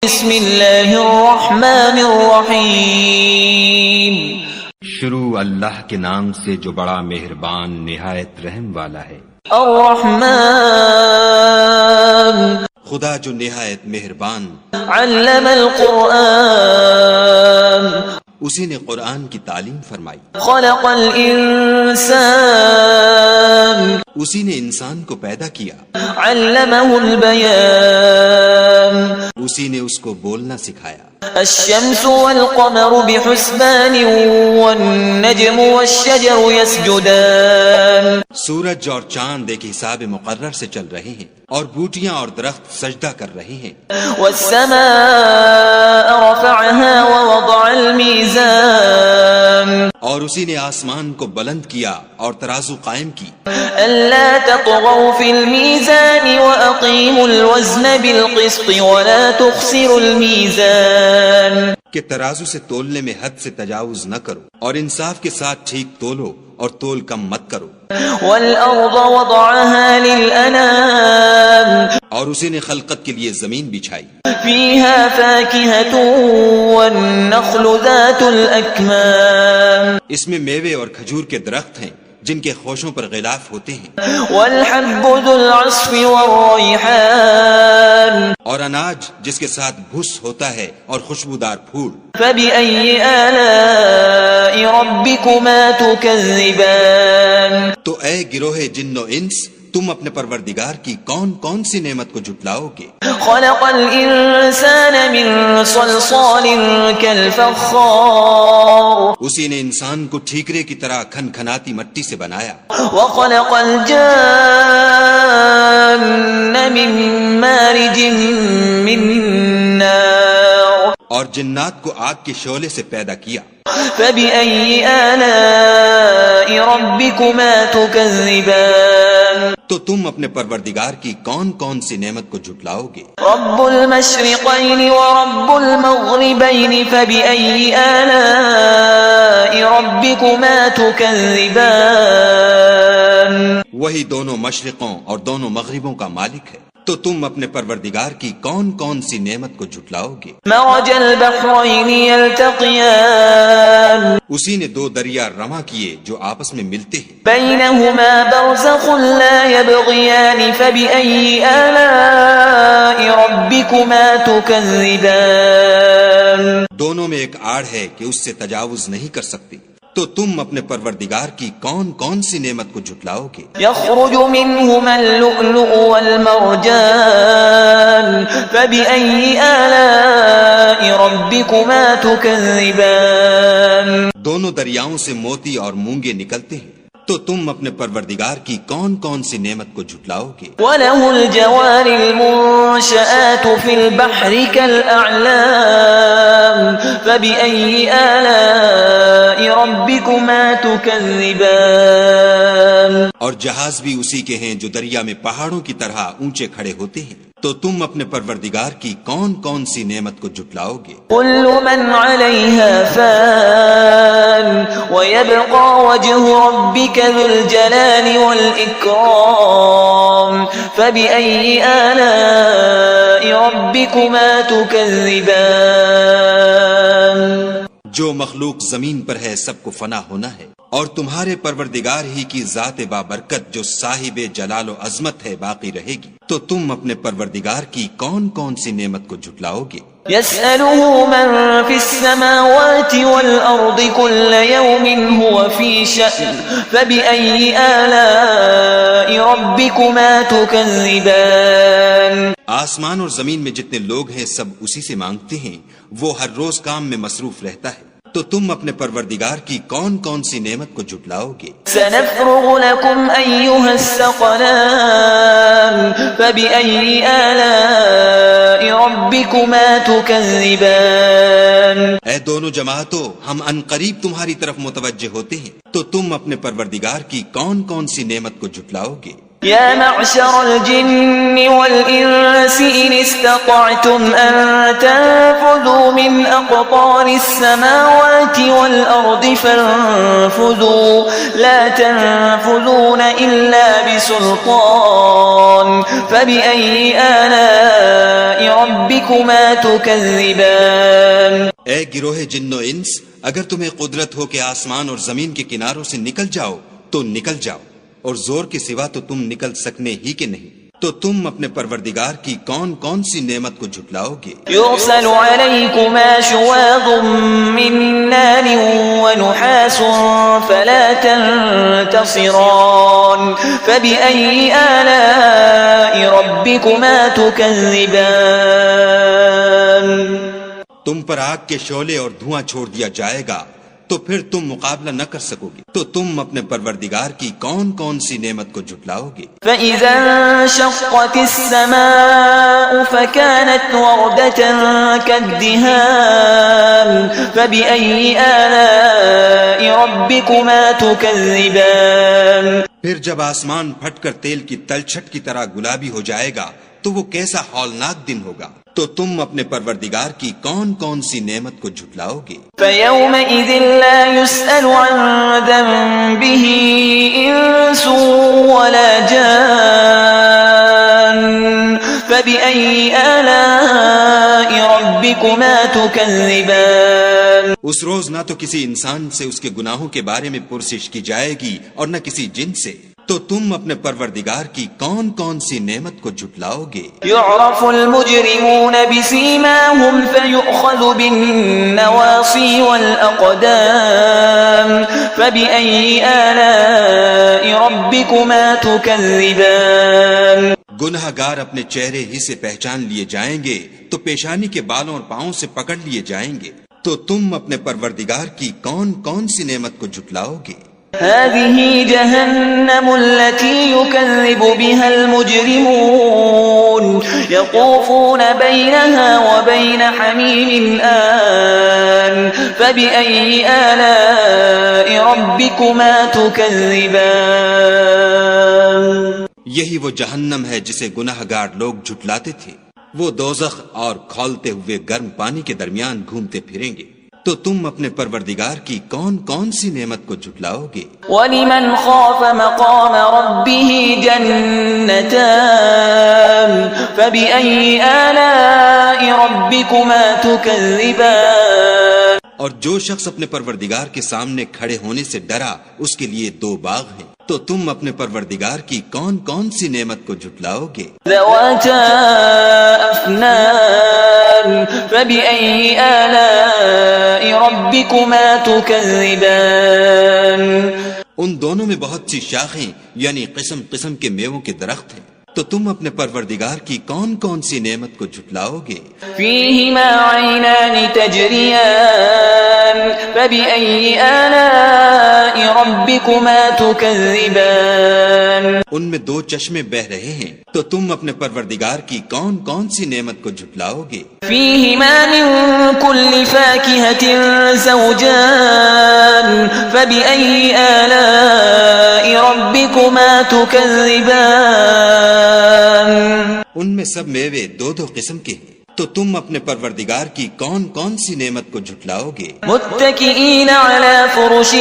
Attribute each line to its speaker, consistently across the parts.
Speaker 1: بسم اللہ الرحمن الرحیم
Speaker 2: شروع اللہ کے نام سے جو بڑا مہربان نہایت رحم والا ہے۔
Speaker 1: الرحمن
Speaker 2: خدا جو نہایت مہربان،
Speaker 1: علم القرآن
Speaker 2: اسی نے قرآن کی تعلیم فرمائی،
Speaker 1: خلق الانسان
Speaker 2: اسی نے انسان کو پیدا کیا،
Speaker 1: علمہ البیان
Speaker 2: اسی نے اس کو بولنا سکھایا۔
Speaker 1: الشمس والقمر بحسبان والنجم والشجر يسجدان
Speaker 2: سورج اور چاند ایک حساب مقرر سے چل رہے ہیں اور بوٹیاں اور درخت سجدہ کر رہے ہیں۔
Speaker 1: والسماء رفعها ووضع الميزان
Speaker 2: اور اسی نے آسمان کو بلند کیا اور ترازو قائم کی،
Speaker 1: ألا تطغوا في الميزان وأقيموا الوزن بالقسط ولا تخسروا الميزان
Speaker 2: کہ ترازو سے تولنے میں حد سے تجاوز نہ کرو اور انصاف کے ساتھ ٹھیک تولو اور تول کم مت کرو۔
Speaker 1: والأرض وضعها للأنام
Speaker 2: اور اسی نے خلقت کے لیے زمین بچھائی،
Speaker 1: فيها فاكهة والنخل ذات الأكمام
Speaker 2: اس میں میوے اور کھجور کے درخت ہیں جن کے خوشوں پر غلاف ہوتے ہیں،
Speaker 1: والحب ذو العصف والريحان
Speaker 2: اور اناج جس کے ساتھ بھس ہوتا ہے اور خوشبودار پھول۔
Speaker 1: فبأي آلاء ربكما تكذبان
Speaker 2: تو اے گروہ جن و انس، تم اپنے پروردگار کی کون کون سی نعمت کو جھٹلاؤ گے؟
Speaker 1: خلق الإنسان من صلصال كالفخار
Speaker 2: اسی نے انسان کو ٹھیکرے کی طرح کھنکھناتی مٹی سے بنایا،
Speaker 1: وخلق الجان من مارج من نار
Speaker 2: اور جنات کو آگ کے شعلے سے پیدا کیا۔
Speaker 1: فبأي آلاء ربكما تكذبان
Speaker 2: تو تم اپنے پروردگار کی کون کون سی نعمت کو جھٹلاؤ گے؟
Speaker 1: رب المشرقين ورب المغربين فبأي آلاء ربكما تكذبان
Speaker 2: وہی دونوں مشرقوں اور دونوں مغربوں کا مالک ہے، تو تم اپنے پروردگار کی کون کون سی نعمت کو جھٹلاؤ گے؟
Speaker 1: مرج البحرين يلتقيان
Speaker 2: اسی نے دو دریا رواں کیے جو آپس میں ملتے ہیں،
Speaker 1: بينهما برزخ لا يبغيان فبأي آلاء ربكما تكذبان
Speaker 2: دونوں میں ایک آڑ ہے کہ اس سے تجاوز نہیں کر سکتی، تو تم اپنے پروردگار کی کون کون سی نعمت کو جھٹلاؤ گے؟
Speaker 1: يخرج منهما اللؤلؤ والمرجان فبأي آلاء ربكما تكذبان
Speaker 2: دونوں دریاؤں سے موتی اور مونگے نکلتے ہیں، تو تم اپنے پروردگار کی کون کون سی نعمت کو جھٹلاؤ گے؟
Speaker 1: وله الجوار المنشآت في البحر كالأعلام فبأي آلاء ربكما تكذبان
Speaker 2: اور جہاز بھی اسی کے ہیں جو دریا میں پہاڑوں کی طرح اونچے کھڑے ہوتے ہیں، تو تم اپنے پروردگار کی کون کون سی نعمت کو جھٹلاؤ گے؟
Speaker 1: كل من عليها فان ويبقى وجه ربك ذو الجلال والإكرام فبأي آلاء ربكما تكذبان
Speaker 2: جو مخلوق زمین پر ہے سب کو فنا ہونا ہے، اور تمہارے پروردگار ہی کی ذات بابرکت جو صاحب جلال و عظمت ہے باقی رہے گی، تو تم اپنے پروردگار کی کون کون سی نعمت کو جھٹلاؤ گے؟
Speaker 1: يسأله من في السماوات والأرض كل يوم هو في شأن فبأي آلاء ربكما تكذبان
Speaker 2: آسمان اور زمین میں جتنے لوگ ہیں سب اسی سے مانگتے ہیں، وہ ہر روز کام میں مصروف رہتا ہے، تو تم اپنے پروردگار کی کون کون سی نعمت کو جھٹلاؤ گے؟
Speaker 1: سنفرغ لكم أيها الثقلان فبأي آلاء ربكما تكذبان
Speaker 2: اے دونوں جماعتوں، ہم ان قریب تمہاری طرف متوجہ ہوتے ہیں، تو تم اپنے پروردگار کی کون کون سی نعمت کو جھٹلاؤ گے؟
Speaker 1: يا معشر الجن والإنس إن استطعتم أن تنفذوا من أقطار السماوات والأرض فانفذوا لا تنفذون إلا بسلطان فبأي آلاء ربكما تكذبان.
Speaker 2: اے گروہ جن و انس، اگر تمہیں قدرت ہو کہ آسمان اور زمین کے کناروں سے نکل جاؤ تو نکل جاؤ، اور زور کے سوا تو تم نکل سکنے ہی کے نہیں، تو تم اپنے پروردگار کی کون کون سی نعمت کو جھٹلاؤ گے؟
Speaker 1: يرسل عليكما شواظ من نار ونحاس فلا تنتصران فبأي آلاء ربكما تكذبان.
Speaker 2: تم پر آگ کے شعلے اور دھواں چھوڑ دیا جائے گا تو پھر تم مقابلہ نہ کر سکو گے، تو تم اپنے پروردگار کی کون کون سی نعمت کو جھٹلاؤ گے؟
Speaker 1: فَإِذَا انشَقَّتِ السَّمَاءُ فَكَانَتْ وَرْدَةً كَالدِّهَانِ فَبِأَيِّ آلَاءِ رَبِّكُمَا تُكَذِّبَانِ.
Speaker 2: پھر جب آسمان پھٹ کر تیل کی تلچھٹ کی طرح گلابی ہو جائے گا تو وہ کیسا ہولناک دن ہوگا، تو تم اپنے پروردگار کی کون کون سی نعمت کو جھٹلاؤ گے؟
Speaker 1: فَيَوْمَئِذٍ لَا يُسْأَلُ عَنْ ذَنبِهِ إِنسٌ وَلَا جَانٌّ فَبِأَيِّ آلَاءِ رَبِّكُمَا تُكَذِّبَانِ.
Speaker 2: اس روز نہ تو کسی انسان سے اس کے گناہوں کے بارے میں پرسش کی جائے گی اور نہ کسی جن سے، تو تم اپنے پروردگار کی کون کون سی نعمت کو جھٹلاؤ گے؟
Speaker 1: يُعْرَفُ الْمُجْرِمُونَ بِسِيمَاهُمْ فَيُؤْخَذُ بِالنَّوَاصِي وَالْأَقْدَامِ فَبِأَيِّ آلَاءِ رَبِّكُمَا تُكَذِّبَانِ.
Speaker 2: گناہ گار اپنے چہرے ہی سے پہچان لیے جائیں گے تو پیشانی کے بالوں اور پاؤں سے پکڑ لیے جائیں گے، تو تم اپنے پروردگار کی کون کون سی نعمت کو جھٹلاؤ گے؟
Speaker 1: هذه جهنم التي يكذب بها المجرمون يطوفون بينها وبين حميم آن فبأي آلاء ربكما تكذبان.
Speaker 2: یہی وہ جہنم ہے جسے گناہ گار لوگ جھٹلاتے تھے، وہ دوزخ اور کھولتے ہوئے گرم پانی کے درمیان گھومتے پھریں گے، تو تم اپنے پروردگار کی کون کون سی نعمت کو جھٹلاؤ گے؟
Speaker 1: وَلِمَنْ خَافَ مَقَامَ رَبِّهِ جَنَّتَانِ فَبِأَيِّ آلَاءِ رَبِّكُمَا تُكَذِّبَانِ.
Speaker 2: اور جو شخص اپنے پروردگار کے سامنے کھڑے ہونے سے ڈرا، اس کے لیے دو باغ ہیں، تو تم اپنے پروردگار کی کون کون سی نعمت کو جھٹلاؤ گے؟
Speaker 1: ذَوَاتَا أَفْنَانٍ فَبِأَيِّ آلَاءِ رَبِّكُمَا تُكَذِّبَانِ.
Speaker 2: ان دونوں میں بہت سی شاخیں یعنی قسم قسم کے میووں کے درخت ہیں، تو تم اپنے پروردگار کی کون کون سی نعمت کو جھٹلاؤ گے؟
Speaker 1: فِيهِمَا عَيْنَانِ تَجْرِيَانِ فَبِأَيِّ آلَاءِ رَبِّكُمَا تُكَذِّبَانِ.
Speaker 2: ان میں دو چشمے بہ رہے ہیں، تو تم اپنے پروردگار کی کون کون سی نعمت کو جھٹلاؤ گے؟
Speaker 1: فِيهِمَا مِن كُلِّ فَاكِهَةٍ زَوْجَانِ فَبِأَيِّ آلَاءِ رَبِّكُمَا تُكَذِّبَانِ.
Speaker 2: ان میں سب میوے دو دو قسم کے ہیں، تو تم اپنے پروردگار کی کون کون سی نعمت کو جھٹلاؤ گے؟
Speaker 1: متكئين على فرش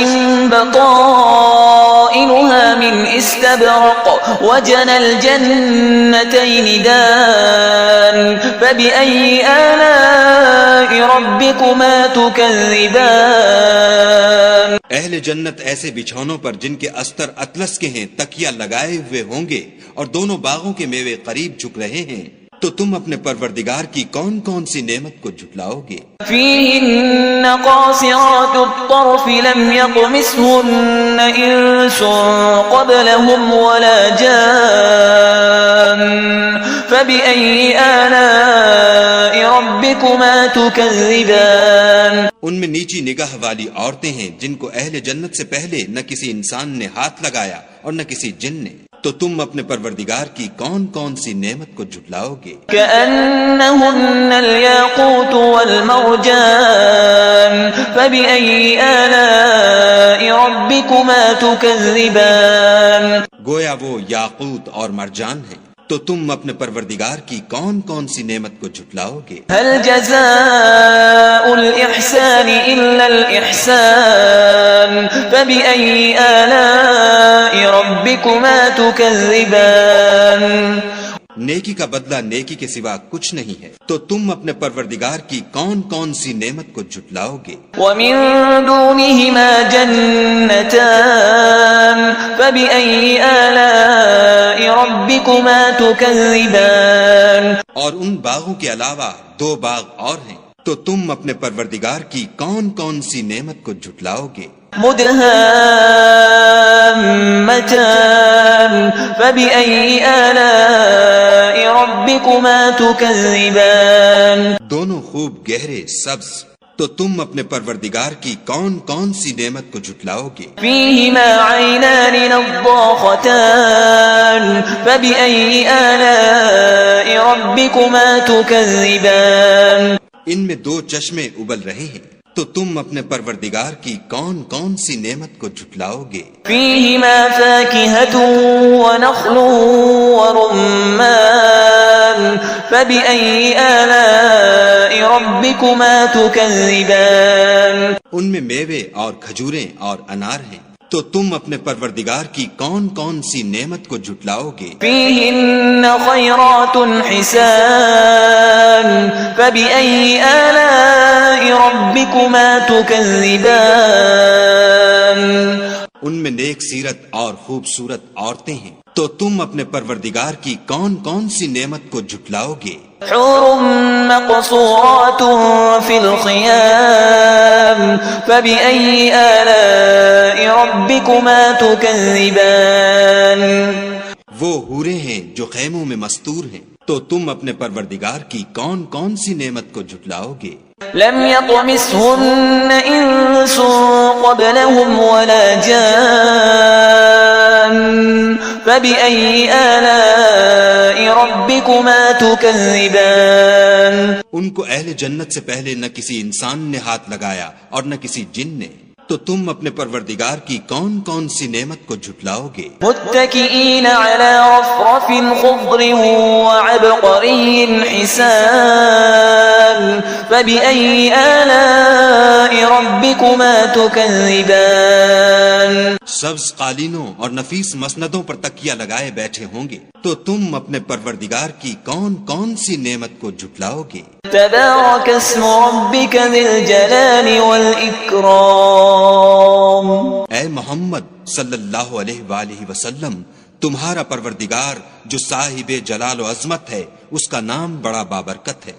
Speaker 1: بطائنها من استبرق وجنى الجنتين دان فبأي آلاء ربكما تكذبان.
Speaker 2: اہل جنت ایسے بچھونوں پر جن کے استر اطلس کے ہیں تکیہ لگائے ہوئے ہوں گے، اور دونوں باغوں کے میوے قریب جھک رہے ہیں، تو تم اپنے پروردگار کی کون کون سی نعمت کو جھٹلاؤ گے؟
Speaker 1: فِيهِنَّ قَاصِرَاتُ الطَّرْفِ لَمْ يَطْمِثْهُنَّ إِنسٌ قَبْلَهُمْ وَلَا جَانٌّ فَبِأَيِّ آلَاءِ رَبِّكُمَا تُكَذِّبَانِ.
Speaker 2: ان میں نیچی نگاہ والی عورتیں ہیں جن کو اہل جنت سے پہلے نہ کسی انسان نے ہاتھ لگایا اور نہ کسی جن نے، تو تم اپنے پروردگار کی کون کون سی نعمت کو جھٹلاؤ گے؟
Speaker 1: كأنهن الياقوت والمرجان فبأي آلاء ربكما تكذبان
Speaker 2: گویا وہ یاقوت اور مرجان ہے، تو تم اپنے پروردگار کی کون کون سی نعمت کو جھٹلاؤ گے؟
Speaker 1: هل جزاء الإحسان إلا الإحسان فبأي آلاء ربكما تكذبان
Speaker 2: نیکی کا بدلہ نیکی کے سوا کچھ نہیں ہے، تو تم اپنے پروردگار کی کون کون سی نعمت کو جھٹلاؤ گے؟
Speaker 1: ومن دونهما جنتان فبأي آلاء ربكما تكذبان
Speaker 2: اور ان باغوں کے علاوہ دو باغ اور ہیں، تو تم اپنے پروردگار کی کون کون سی نعمت کو جھٹلاؤ گے؟
Speaker 1: مدهامتان فبأي آلاء ربكما تكذبان
Speaker 2: دونوں خوب گہرے سبز، تو تم اپنے پروردگار کی کون کون سی نعمت کو جھٹلاؤ گے؟
Speaker 1: فيهما عينان نضاختان فبأي آلاء ربكما تكذبان
Speaker 2: ان میں دو چشمے ابل رہے ہیں، تو تم اپنے پروردگار کی کون کون سی نعمت کو جھٹلاؤ گے؟
Speaker 1: فيهما فاكهة ونخل ورمان فبأي آلاء ربكما تكذبان
Speaker 2: ان میں میوے اور کھجوریں اور انار ہیں، تو تم اپنے پروردگار کی کون کون سی نعمت کو جھٹلاؤ گے؟
Speaker 1: فيهن خيرات حسان فبأي آلاء ربكما تكذبان
Speaker 2: ان میں نیک سیرت اور خوبصورت عورتیں ہیں، تو تم اپنے پروردگار کی کون کون سی نعمت کو جھٹلاؤ گے؟
Speaker 1: حور مقصورات في الخيام فبأي آلاء ربكما تكذبان
Speaker 2: وہ حوریں ہیں جو خیموں میں مستور ہیں، تو تم اپنے پروردگار کی کون کون سی نعمت کو جھٹلاؤ گے؟
Speaker 1: لم يطمثهن إنس قبلهم ولا جان فبأي آلاء ربكما تكذبان
Speaker 2: ان کو اہل جنت سے پہلے نہ کسی انسان نے ہاتھ لگایا اور نہ کسی جن نے، تو تم اپنے پروردگار کی کون کون سی نعمت کو جھٹلاؤ گے؟
Speaker 1: متكئين على رفرف خضر وعبقري حسان فبأي آلاء ربكما تكذبان
Speaker 2: سبز قالینوں اور نفیس مسندوں پر تکیہ لگائے بیٹھے ہوں گے، تو تم اپنے پروردگار کی کون کون سی نعمت کو جھٹلاؤ گے؟
Speaker 1: تبارك اسم ربك ذي الجلال والإكرام
Speaker 2: اے محمد صلی اللہ علیہ وآلہ وسلم، تمہارا پروردگار جو صاحب جلال و عظمت ہے، اس کا نام بڑا بابرکت ہے۔